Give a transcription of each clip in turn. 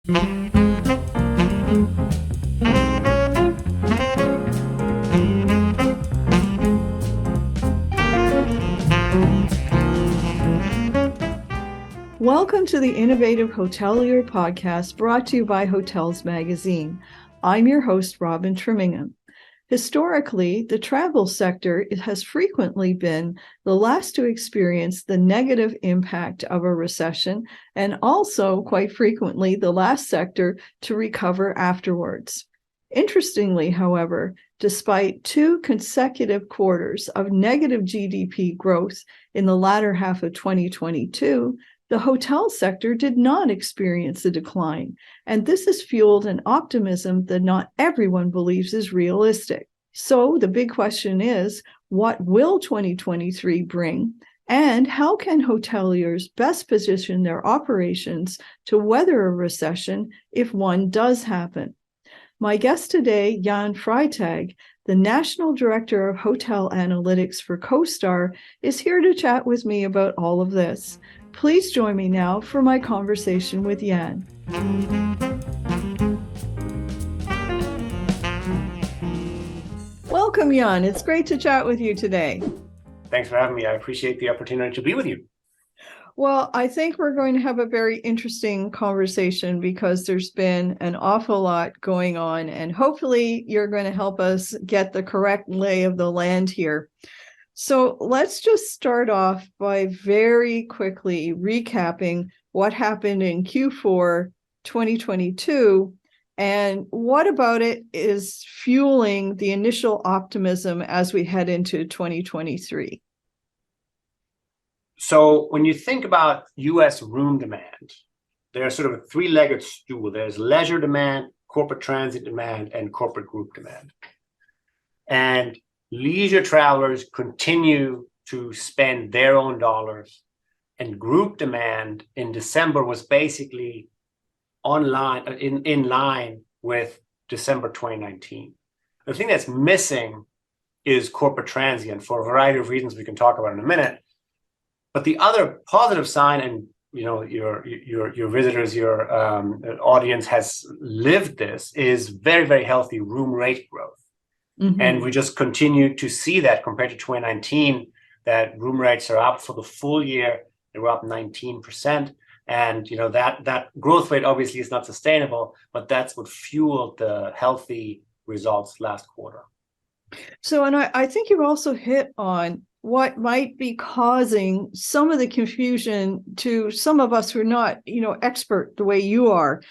Welcome to the Innovative Hotelier podcast brought to you by Hotels Magazine. I'm your host, Robin Trimingham. Historically, the travel sector has frequently been the last to experience the negative impact of a recession, and also quite frequently the last sector to recover afterwards. Interestingly, however, despite 2 consecutive quarters of negative GDP growth in the latter half of 2022, the hotel sector did not experience a decline, and this has fueled an optimism that not everyone believes is realistic. So the big question is, what will 2023 bring, and how can hoteliers best position their operations to weather a recession if one does happen? My guest today, Jan Freitag, the National Director of Hotel Analytics for CoStar, is here to chat with me about all of this. Please join me now for my conversation with Jan. Welcome, Jan. It's great to chat with you today. Thanks for having me. I appreciate the opportunity to be with you. Well, I think we're going to have a very interesting conversation because there's been an awful lot going on, and hopefully you're going to help us get the correct lay of the land here. So let's just start off by very quickly recapping what happened in Q4 2022 and what about it is fueling the initial optimism as we head into 2023. So when you think about US room demand, there's sort of a three-legged stool. There's leisure demand, corporate transit demand, and corporate group demand. And leisure travelers continue to spend their own dollars, and group demand in December was basically in line with December 2019. The thing that's missing is corporate transient for a variety of reasons we can talk about in a minute. But the other positive sign, and your visitors, your audience has lived this, is very, very healthy room rate growth. Mm-hmm. And we just continue to see that compared to 2019, that room rates are up for the full year. They were up 19%. And that growth rate obviously is not sustainable, but that's what fueled the healthy results last quarter. So, and I think you've also hit on what might be causing some of the confusion to some of us who are not, expert the way you are.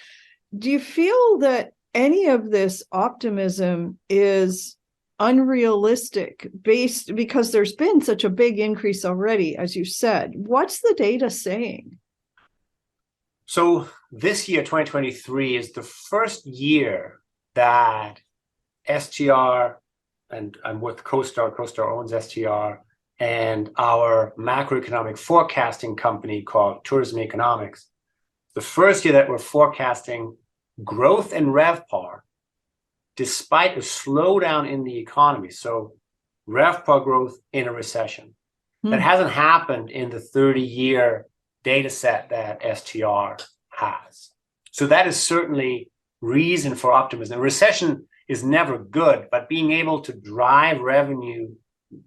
Do you feel that any of this optimism is unrealistic because there's been such a big increase already, as you said? What's the data saying? So this year, 2023, is the first year that STR, and I'm with CoStar, CoStar owns STR, and our macroeconomic forecasting company called Tourism Economics, the first year that we're forecasting growth in RevPAR despite a slowdown in the economy. So RevPAR growth in a recession. That hasn't happened in the 30-year data set that STR has. So that is certainly reason for optimism. A recession is never good, but being able to drive revenue,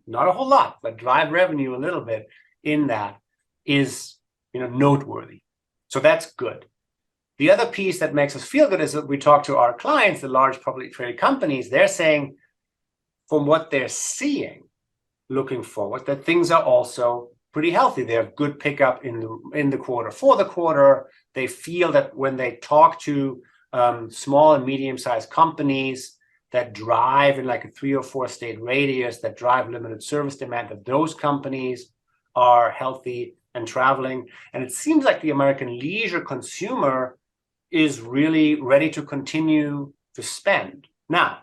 not a whole lot, but drive revenue a little bit in that is noteworthy. So that's good. The other piece that makes us feel good is that we talk to our clients, the large publicly traded companies. They're saying, from what they're seeing, looking forward, that things are also pretty healthy. They have good pickup in the quarter. For the quarter, they feel that when they talk to small and medium-sized companies that drive in like a 3 or 4 state radius, that drive limited service demand, that those companies are healthy and traveling. And it seems like the American leisure consumer is really ready to continue to spend. Now,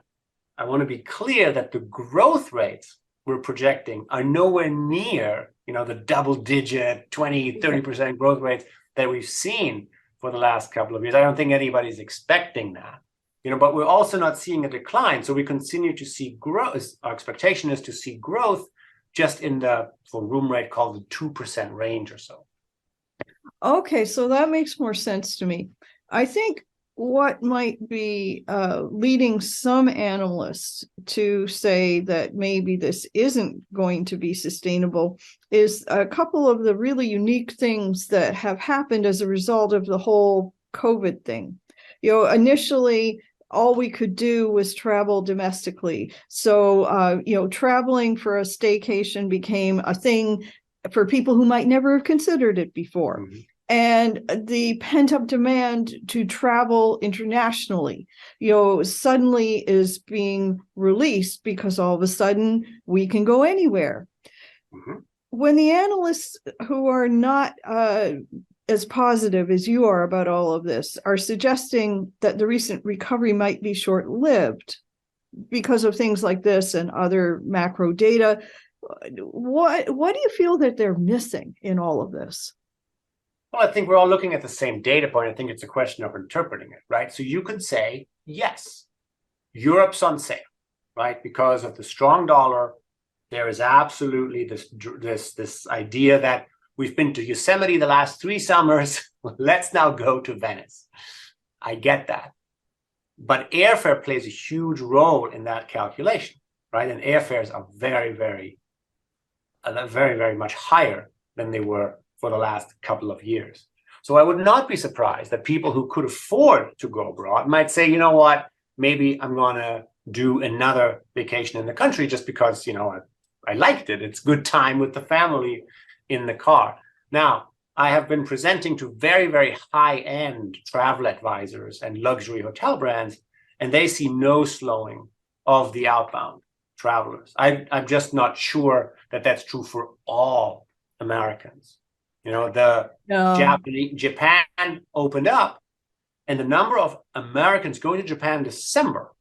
I want to be clear that the growth rates we're projecting are nowhere near, the double-digit 20, 30% growth rates that we've seen for the last couple of years. I don't think anybody's expecting that, but we're also not seeing a decline. So we continue to see growth. Our expectation is to see growth just in for room rate called the 2% range or so. Okay, so that makes more sense to me. I think what might be leading some analysts to say that maybe this isn't going to be sustainable is a couple of the really unique things that have happened as a result of the whole COVID thing. Initially, all we could do was travel domestically. So, traveling for a staycation became a thing for people who might never have considered it before. Mm-hmm. And the pent-up demand to travel internationally, suddenly is being released because all of a sudden we can go anywhere. Mm-hmm. When the analysts who are not as positive as you are about all of this are suggesting that the recent recovery might be short-lived because of things like this and other macro data, what do you feel that they're missing in all of this? Well, I think we're all looking at the same data point. I think it's a question of interpreting it, right? So you could say, yes, Europe's on sale, right? Because of the strong dollar, there is absolutely this idea that we've been to Yosemite the last 3 summers. Let's now go to Venice. I get that. But airfare plays a huge role in that calculation, right? And airfares are very, very much higher than they were for the last couple of years. So I would not be surprised that people who could afford to go abroad might say, you know what, maybe I'm going to do another vacation in the country just because, I liked it. It's good time with the family in the car. Now, I have been presenting to very, very high-end travel advisors and luxury hotel brands, and they see no slowing of the outbound travelers. I'm just not sure that that's true for all Americans. Japan opened up, and the number of Americans going to Japan in December,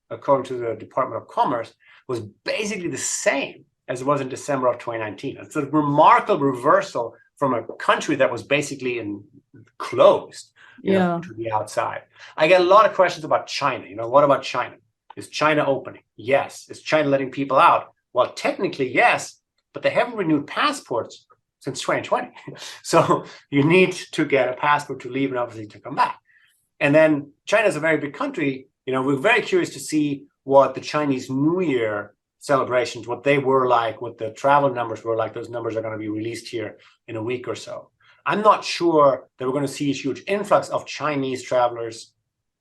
according to the Department of Commerce, was basically the same as it was in December of 2019. It's a remarkable reversal from a country that was basically closed to the outside. I get a lot of questions about China. What about China? Is China opening? Yes. Is China letting people out? Well, technically, yes, but they haven't renewed passports since 2020. So you need to get a passport to leave and obviously to come back. And then China is a very big country. We're very curious to see what the Chinese New Year celebrations, what they were like, what the travel numbers were like. Those numbers are going to be released here in a week or so. I'm not sure that we're going to see a huge influx of Chinese travelers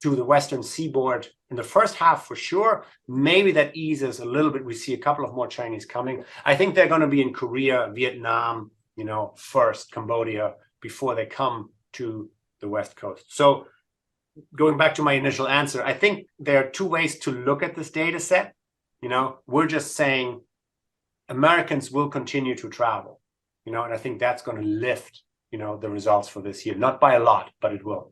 to the Western seaboard in the first half for sure. Maybe that eases a little bit. We see a couple of more Chinese coming. I think they're going to be in Korea, Vietnam, first, Cambodia, before they come to the West Coast. So going back to my initial answer, I think there are 2 ways to look at this data set. We're just saying Americans will continue to travel, and I think that's going to lift, the results for this year, not by a lot, but it will.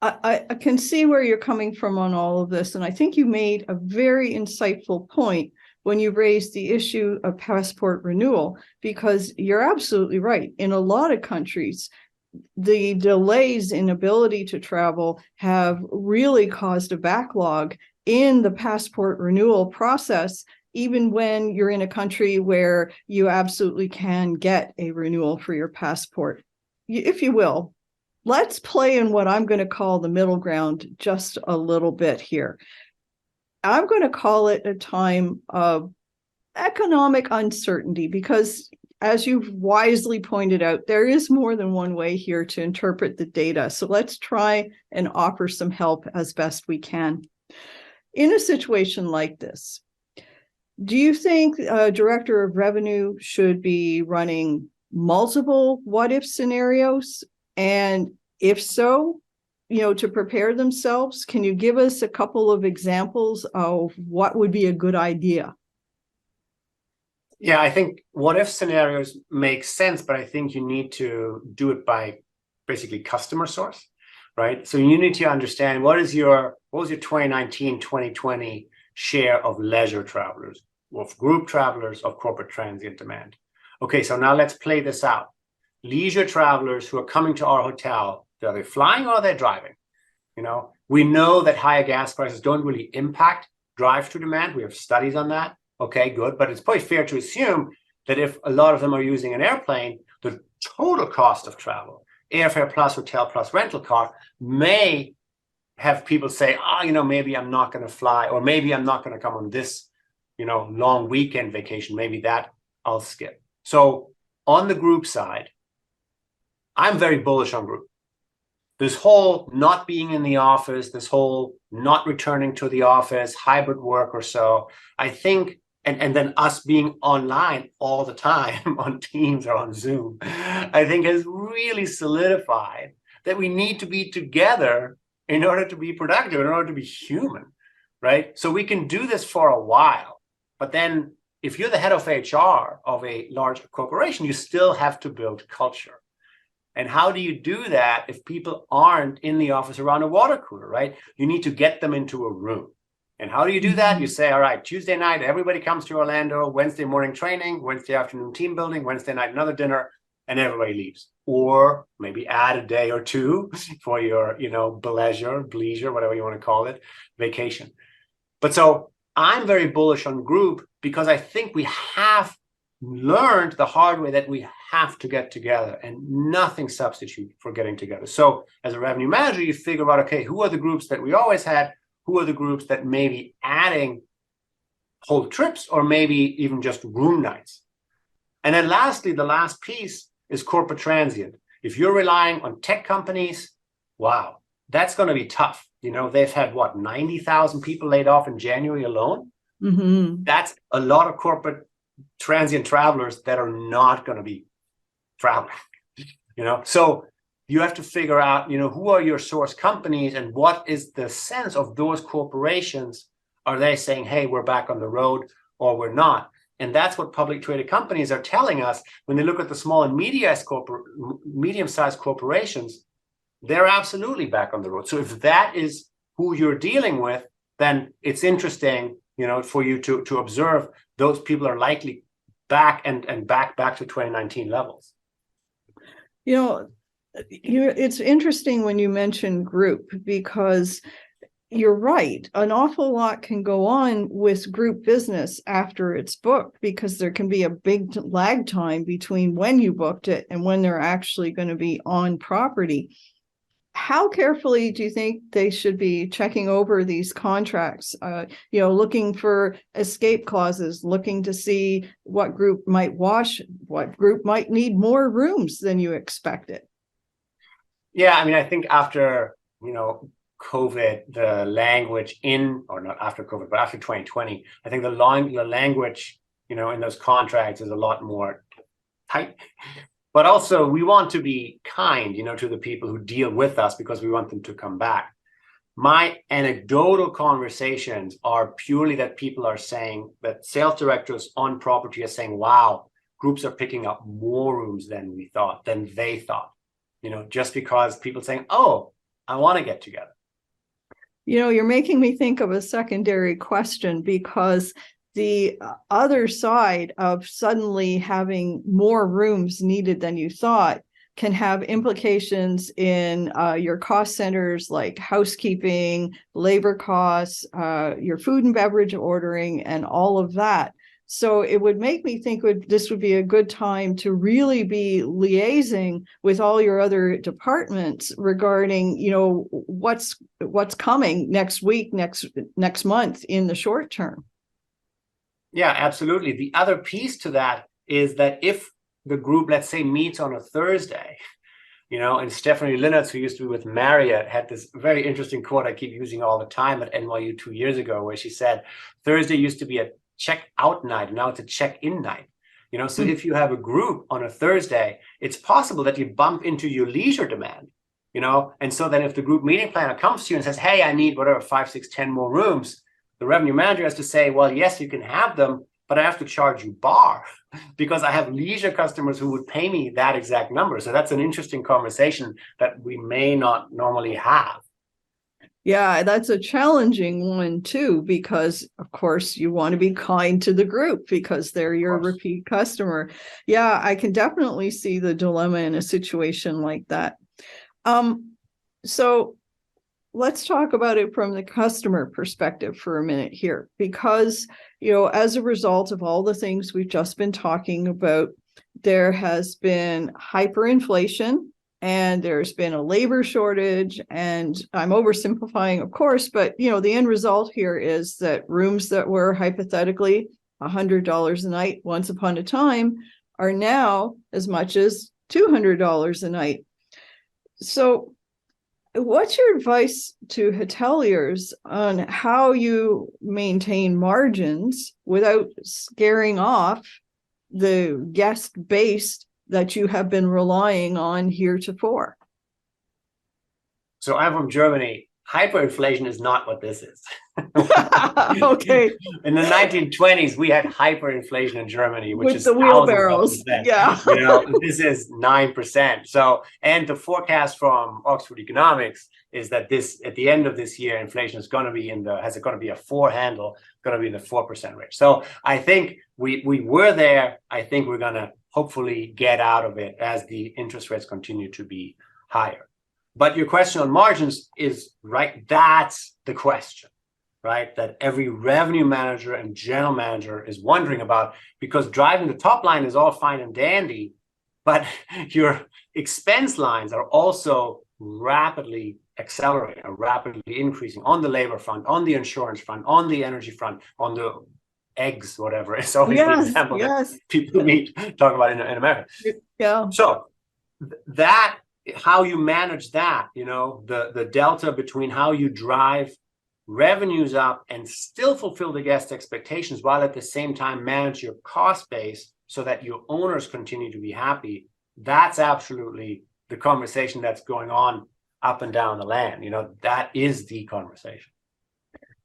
I can see where you're coming from on all of this. And I think you made a very insightful point when you raised the issue of passport renewal, because you're absolutely right. In a lot of countries, the delays in ability to travel have really caused a backlog in the passport renewal process, even when you're in a country where you absolutely can get a renewal for your passport. If you will, let's play in what I'm going to call the middle ground just a little bit here. I'm going to call it a time of economic uncertainty because, as you've wisely pointed out, there is more than one way here to interpret the data. So let's try and offer some help as best we can. In a situation like this, do you think a director of revenue should be running multiple what-if scenarios? And if so, to prepare themselves, can you give us a couple of examples of what would be a good idea? Yeah, I think what-if scenarios make sense, but I think you need to do it by basically customer source, right? So you need to understand what was your 2019, 2020 share of leisure travelers, of group travelers, of corporate transient demand. Okay, so now let's play this out. Leisure travelers who are coming to our hotel, are they flying or are they driving? We know that higher gas prices don't really impact drive-through demand. We have studies on that. Okay, good. But it's probably fair to assume that if a lot of them are using an airplane, the total cost of travel airfare plus hotel plus rental car may have people say, maybe I'm not going to fly, or maybe I'm not going to come on this, long weekend vacation. Maybe that I'll skip. So on the group side, I'm very bullish on group. This whole not being in the office, this whole not returning to the office, hybrid work or so, I think, and then us being online all the time on Teams or on Zoom, I think has really solidified that we need to be together in order to be productive, in order to be human, right? So we can do this for a while, but then if you're the head of HR of a large corporation, you still have to build culture. And how do you do that if people aren't in the office around a water cooler, right? You need to get them into a room. And how do you do that? You say, all right, Tuesday night, everybody comes to Orlando, Wednesday morning training, Wednesday afternoon team building, Wednesday night, another dinner, and everybody leaves. Or maybe add a day or two for your, bleisure, whatever you want to call it, vacation. But so I'm very bullish on group because I think we have learned the hard way that we have to get together, and nothing substitute for getting together. So as a revenue manager, you figure out, okay, who are the groups that we always had? Who are the groups that may be adding whole trips or maybe even just room nights? And then lastly, the last piece is corporate transient. If you're relying on tech companies, wow, that's going to be tough. They've had 90,000 people laid off in January alone. Mm-hmm. That's a lot of corporate transient travelers that are not going to be traveling. So you have to figure out, who are your source companies and what is the sense of those corporations? Are they saying, hey, we're back on the road, or we're not? And that's what public traded companies are telling us when they look at the small and medium-sized corporations. They're absolutely back on the road. So if that is who you're dealing with, then it's interesting, for you to observe those people are likely back and back to 2019 levels. It's interesting when you mention group, because you're right. An awful lot can go on with group business after it's booked, because there can be a big lag time between when you booked it and when they're actually going to be on property. How carefully do you think they should be checking over these contracts, looking for escape clauses, looking to see what group might wash, what group might need more rooms than you expected? Yeah, I think after, COVID, the language or not after COVID, but after 2020, I think the language, in those contracts is a lot more tight. But also, we want to be kind, to the people who deal with us, because we want them to come back. My anecdotal conversations are purely that people are saying that sales directors on property are saying, wow, groups are picking up more rooms than they thought, just because people saying, oh, I want to get together. You're making me think of a secondary question, because the other side of suddenly having more rooms needed than you thought can have implications in your cost centers like housekeeping, labor costs, your food and beverage ordering, and all of that. So it would make me think this would be a good time to really be liaising with all your other departments regarding, what's coming next week, next month in the short term. Yeah, absolutely. The other piece to that is that if the group, let's say, meets on a Thursday, and Stephanie Linnartz, who used to be with Marriott, had this very interesting quote I keep using all the time at NYU 2 years ago, where she said, Thursday used to be a check-out night, and now it's a check-in night. So if you have a group on a Thursday, it's possible that you bump into your leisure demand, and so then if the group meeting planner comes to you and says, hey, I need 5, 6, 10 more rooms, the revenue manager has to say, well, yes, you can have them, but I have to charge you bar because I have leisure customers who would pay me that exact number. So that's an interesting conversation that we may not normally have. Yeah, that's a challenging one too, because of course you want to be kind to the group because they're your repeat customer. Yeah, I can definitely see the dilemma in a situation like that. So let's talk about it from the customer perspective for a minute here, because, as a result of all the things we've just been talking about, there has been hyperinflation and there's been a labor shortage, and I'm oversimplifying, of course, but the end result here is that rooms that were hypothetically $100 a night once upon a time are now as much as $200 a night. So what's your advice to hoteliers on how you maintain margins without scaring off the guest base that you have been relying on heretofore? So I'm from Germany. Hyperinflation is not what this is. Okay. In the 1920s, we had hyperinflation in Germany, which With is the wheelbarrows. Yeah. This is 9%. So, and the forecast from Oxford Economics is that at the end of this year, inflation is going to be a 4 handle, going to be in the 4% range. So I think we were there. I think we're going to hopefully get out of it as the interest rates continue to be higher. But your question on margins is right. That's the question, right? That every revenue manager and general manager is wondering about, because driving the top line is all fine and dandy, but your expense lines are also rapidly accelerating, or rapidly increasing on the labor front, on the insurance front, on the energy front, on the eggs, whatever. It's always the example that people talk about in America. Yeah. So that, how you manage that, the delta between how you drive revenues up and still fulfill the guest expectations while at the same time manage your cost base so that your owners continue to be happy, that's absolutely the conversation that's going on up and down the land. That is the conversation.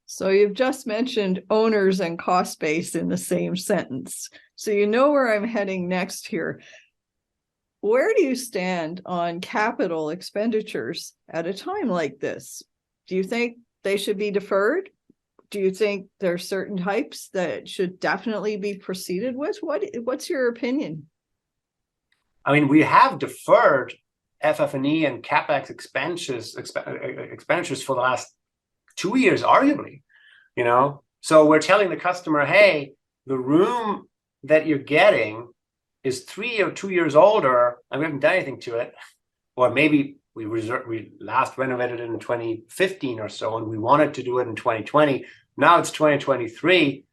So you've just mentioned owners and cost base in the same sentence. So you know where I'm heading next here. Where do you stand on capital expenditures at a time like this? Do you think they should be deferred? Do you think there are certain types that should definitely be proceeded with? What's your opinion? I mean, we have deferred FF&E and CapEx expenditures for the last 2 years, arguably, So we're telling the customer, hey, the room that you're getting is 3 or 2 years older and we haven't done anything to it. Or maybe we last renovated it in 2015 or so, and we wanted to do it in 2020. Now it's 2023,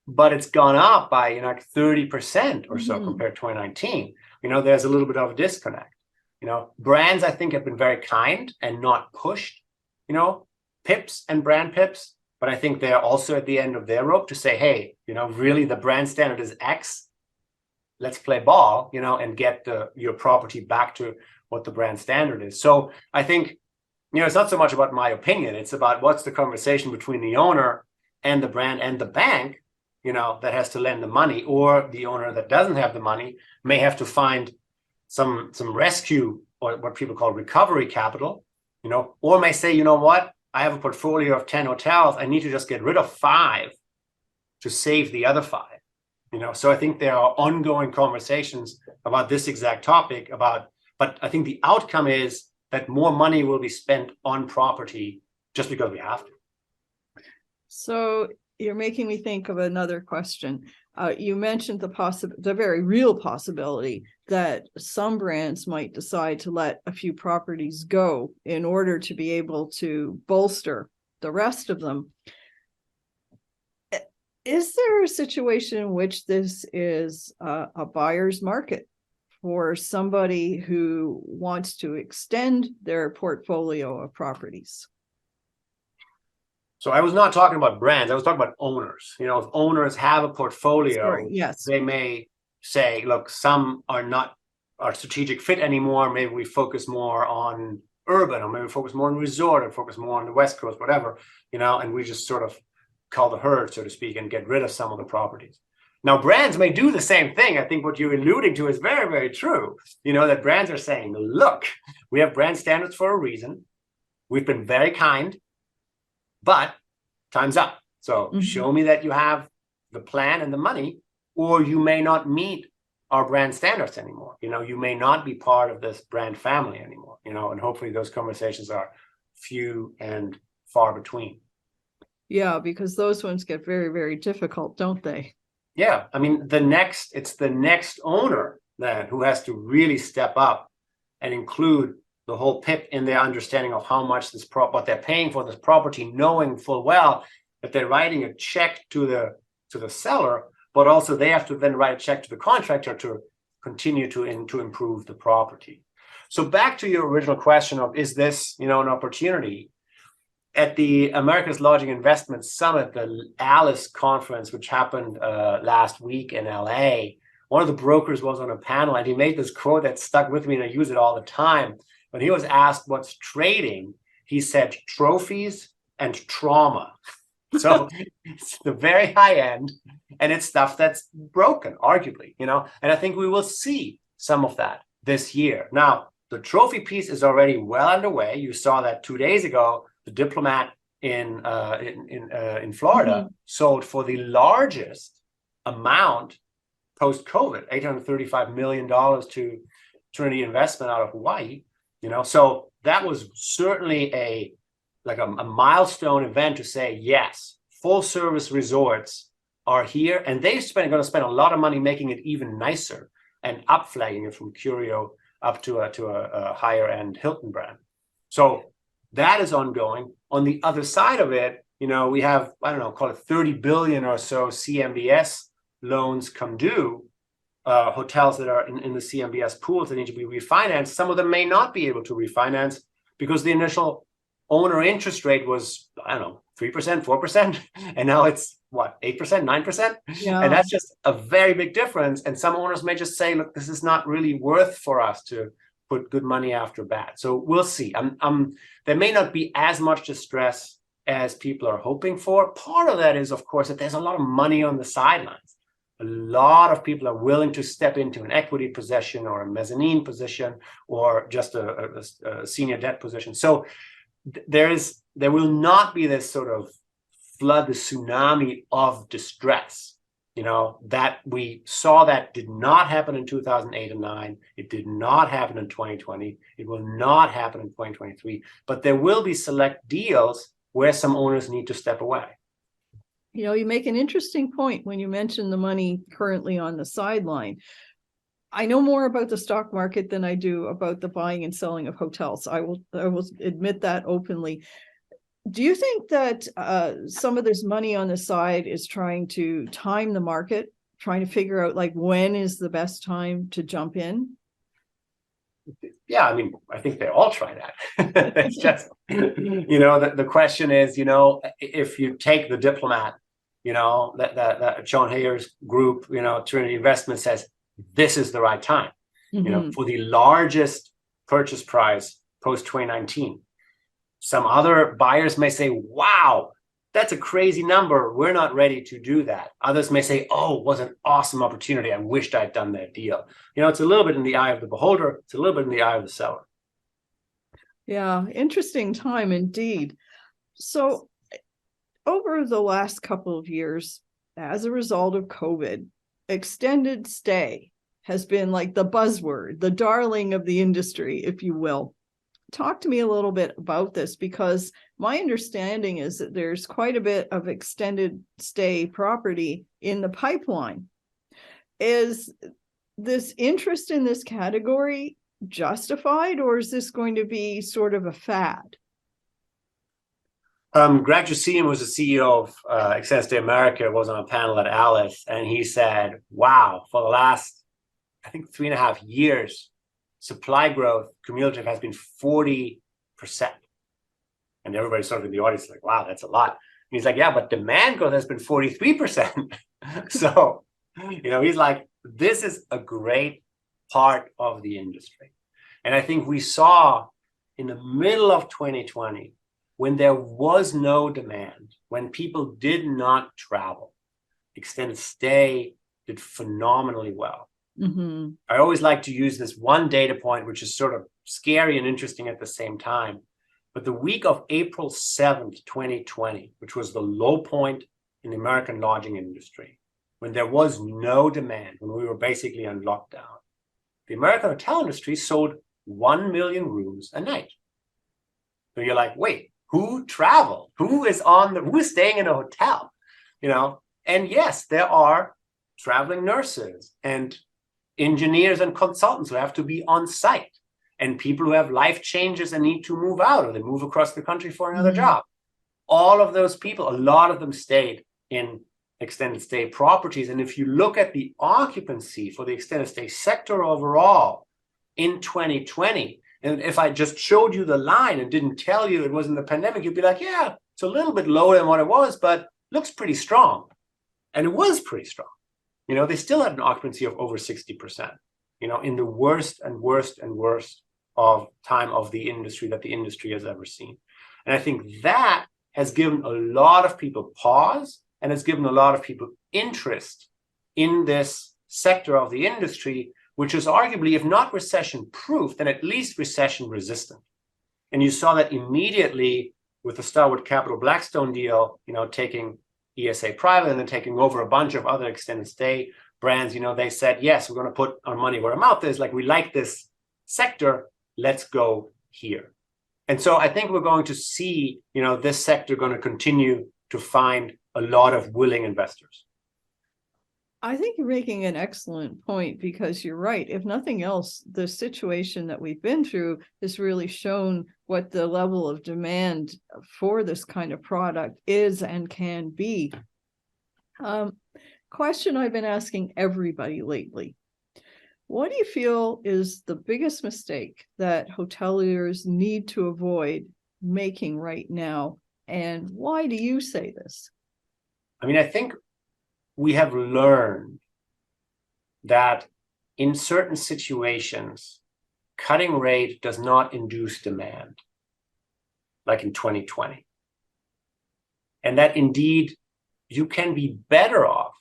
but it's gone up by 30% or so compared to 2019. There's a little bit of a disconnect. Brands, I think, have been very kind and not pushed, pips and brand pips, but I think they're also at the end of their rope to say, hey, really the brand standard is X. Let's play ball, and get your property back to what the brand standard is. So I think, it's not so much about my opinion. It's about what's the conversation between the owner and the brand and the bank, that has to lend the money, or the owner that doesn't have the money may have to find some rescue, or what people call recovery capital, or may say, what? I have a portfolio of 10 hotels. I need to just get rid of 5 to save the other 5. So I think there are ongoing conversations about this exact topic but I think the outcome is that more money will be spent on property just because we have to. So you're making me think of another question. You mentioned the very real possibility that some brands might decide to let a few properties go in order to be able to bolster the rest of them. Is there a situation in which this is a buyer's market for somebody who wants to extend their portfolio of properties? So I was not talking about brands. I was talking about owners. If owners have a portfolio, they may say, look, some are not our strategic fit anymore. Maybe we focus more on urban, or maybe focus more on resort, or focus more on the West Coast, whatever, and we just sort of call the herd, so to speak, and get rid of some of the properties. Now, brands may do the same thing. I think what you're alluding to is very, very true. That brands are saying, look, we have brand standards for a reason. We've been very kind, but time's up. So show me that you have the plan and the money, or you may not meet our brand standards anymore. You may not be part of this brand family anymore, and hopefully those conversations are few and far between. Yeah, because those ones get very, very difficult, don't they? Yeah. I mean, it's the next owner then who has to really step up and include the whole PIP in their understanding of how much what they're paying for this property, knowing full well that they're writing a check to the seller, but also they have to then write a check to the contractor to continue to improve the property. So back to your original question of, is this, an opportunity? At the America's Lodging Investment Summit, the ALICE conference, which happened last week in LA, one of the brokers was on a panel and he made this quote that stuck with me and I use it all the time. When he was asked what's trading, he said trophies and trauma. So it's the very high end and it's stuff that's broken, arguably, and I think we will see some of that this year. Now, the trophy piece is already well underway. You saw that 2 days ago. The Diplomat in Florida sold for the largest amount post-COVID, $835 million to Trinity Investment out of Hawaii. So that was certainly a milestone event to say, yes, full service resorts are here, and they're going to spend a lot of money making it even nicer and up-flagging it from Curio up to a higher end Hilton brand. So that is ongoing. On the other side of it, we have, call it 30 billion or so CMBS loans come due, hotels that are in the CMBS pools that need to be refinanced. Some of them may not be able to refinance because the initial owner interest rate was, 3%, 4%. And now it's 8%, 9%? Yeah. And that's just a very big difference. And some owners may just say, look, this is not really worth for us to put good money after bad. So we'll see. There may not be as much distress as people are hoping for. Part of that is, of course, that there's a lot of money on the sidelines. A lot of people are willing to step into an equity position or a mezzanine position or just a senior debt position. So there will not be this sort of flood, the tsunami of distress. That we saw that did not happen in 2008 and 9. It did not happen in 2020. It will not happen in 2023. But there will be select deals where some owners need to step away. You make an interesting point when you mention the money currently on the sideline. I know more about the stock market than I do about the buying and selling of hotels. I will admit that openly. Do you think that some of this money on the side is trying to time the market, trying to figure out when is the best time to jump in? Yeah, I think they all try that. It's just, the question is, if you take the Diplomat, that John Hayer's group, Trinity Investment says, this is the right time, for the largest purchase price post 2019. Some other buyers may say, wow, that's a crazy number. We're not ready to do that. Others may say, oh, it was an awesome opportunity. I wished I'd done that deal. It's a little bit in the eye of the beholder. It's a little bit in the eye of the seller. Yeah, interesting time indeed. So over the last couple of years, as a result of COVID, extended stay has been the buzzword, the darling of the industry, if you will. Talk to me a little bit about this, because my understanding is that there's quite a bit of extended stay property in the pipeline. Is this interest in this category justified, or is this going to be sort of a fad? Greg Jusian was the CEO of Extended Stay America, was on a panel at ALICE, and he said, wow, for the last, I think, 3.5 years, supply growth cumulative has been 40%. And everybody sort of in the audience is like, wow, that's a lot. And he's like, yeah, but demand growth has been 43%. So, he's like, this is a great part of the industry. And I think we saw in the middle of 2020, when there was no demand, when people did not travel, extended stay did phenomenally well. Mm-hmm. I always like to use this one data point, which is sort of scary and interesting at the same time. But the week of April 7th, 2020, which was the low point in the American lodging industry, when there was no demand, when we were basically on lockdown, the American hotel industry sold 1 million rooms a night. So you're like, wait, who traveled? Who is staying in a hotel? And yes, there are traveling nurses and engineers and consultants who have to be on site. and people who have life changes and need to move out, or they move across the country for another job. All of those people, a lot of them stayed in extended stay properties. And if you look at the occupancy for the extended stay sector overall in 2020, and if I just showed you the line and didn't tell you it wasn't the pandemic, you'd be like, yeah, it's a little bit lower than what it was, but looks pretty strong. And it was pretty strong. You know, they still had an occupancy of over 60%, you know, in the worst and worst and worst of time of the industry that the industry has ever seen. And I think that has given a lot of people pause and has given a lot of people interest in this sector of the industry, which is arguably, if not recession-proof, then at least recession-resistant. And you saw that immediately with the Starwood Capital Blackstone deal, you know, taking ESA private and then taking over a bunch of other extended stay brands. You know, they said, yes, we're going to put our money where our mouth is. Like, we like this sector, let's go here. And so I think we're going to see, you know, this sector going to continue to find a lot of willing investors. I think you're making an excellent point, because you're right. If nothing else, the situation that we've been through has really shown what the level of demand for this kind of product is and can be. Question I've been asking everybody lately. What do you feel is the biggest mistake that hoteliers need to avoid making right now? And why do you say this? I mean, I think we have learned that in certain situations, cutting rate does not induce demand, like in 2020. And that indeed, you can be better off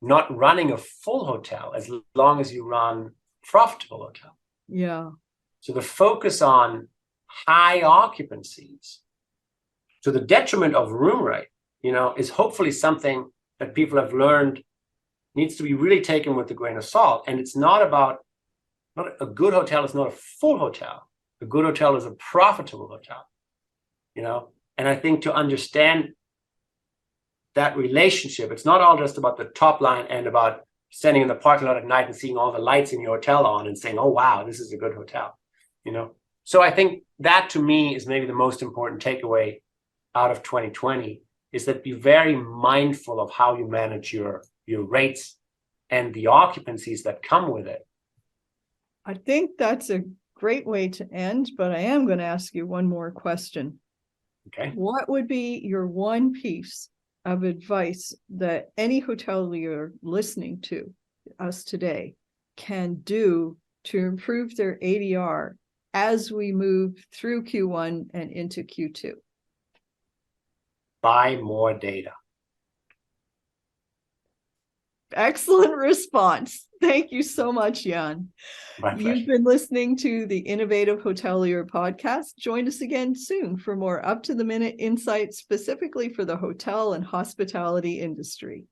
not running a full hotel as long as you run a profitable hotel. Yeah. So the focus on high occupancies to the detriment of room rate, you know, is hopefully something that people have learned needs to be really taken with a grain of salt. And it's not about, not a good hotel is not a full hotel. A good hotel is a profitable hotel, you know? And I think to understand that relationship, it's not all just about the top line and about standing in the parking lot at night and seeing all the lights in your hotel on and saying, oh, wow, this is a good hotel, you know? So I think that to me is maybe the most important takeaway out of 2020, is that be very mindful of how you manage your rates and the occupancies that come with it. I think that's a great way to end, but I am going to ask you one more question. Okay. What would be your one piece of advice that any hotelier listening to us today can do to improve their ADR as we move through Q1 and into Q2? Buy more data. Excellent response. Thank you so much, Jan. My pleasure. You've been listening to the Innovative Hotelier podcast. Join us again soon for more up-to-the-minute insights specifically for the hotel and hospitality industry.